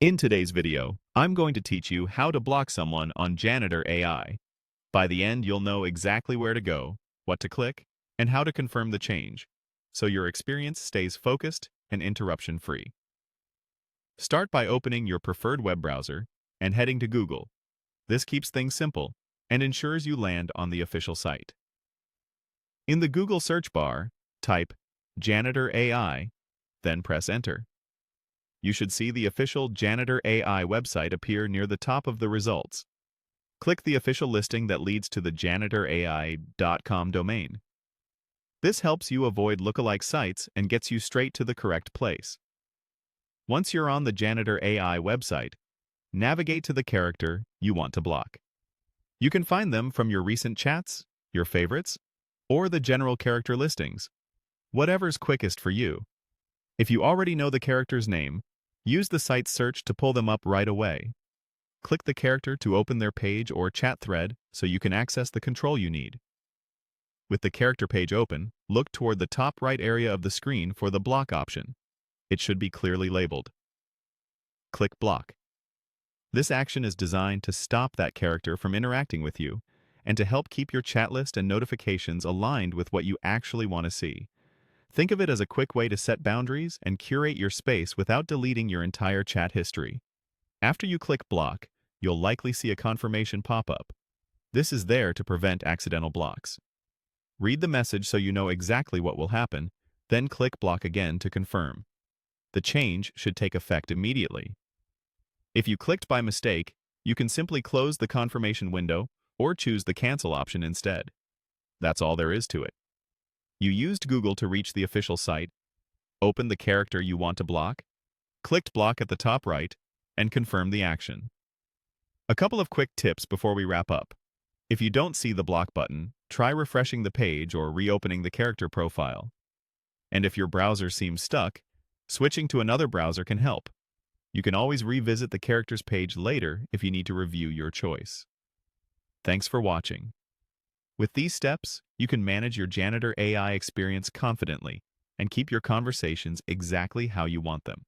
In today's video, I'm going to teach you how to block someone on Janitor AI. By the end, you'll know exactly where to go, what to click, and how to confirm the change, so your experience stays focused and interruption-free. Start by opening your preferred web browser and heading to Google. This keeps things simple and ensures you land on the official site. In the Google search bar, type Janitor AI, then press Enter. You should see the official Janitor AI website appear near the top of the results. Click the official listing that leads to the janitorai.com domain. This helps you avoid lookalike sites and gets you straight to the correct place. Once you're on the Janitor AI website, navigate to the character you want to block. You can find them from your recent chats, your favorites, or the general character listings, whatever's quickest for you. If you already know the character's name, use the site's search to pull them up right away. Click the character to open their page or chat thread so you can access the control you need. With the character page open, look toward the top right area of the screen for the block option. It should be clearly labeled. Click Block. This action is designed to stop that character from interacting with you and to help keep your chat list and notifications aligned with what you actually want to see. Think of it as a quick way to set boundaries and curate your space without deleting your entire chat history. After you click Block, you'll likely see a confirmation pop up. This is there to prevent accidental blocks. Read the message so you know exactly what will happen, then click Block again to confirm. The change should take effect immediately. If you clicked by mistake, you can simply close the confirmation window or choose the Cancel option instead. That's all there is to it. You used Google to reach the official site, opened the character you want to block, clicked Block at the top right, and confirmed the action. A couple of quick tips before we wrap up. If you don't see the block button, try refreshing the page or reopening the character profile. And if your browser seems stuck, switching to another browser can help. You can always revisit the characters page later if you need to review your choice. Thanks for watching. With these steps, you can manage your Janitor AI experience confidently and keep your conversations exactly how you want them.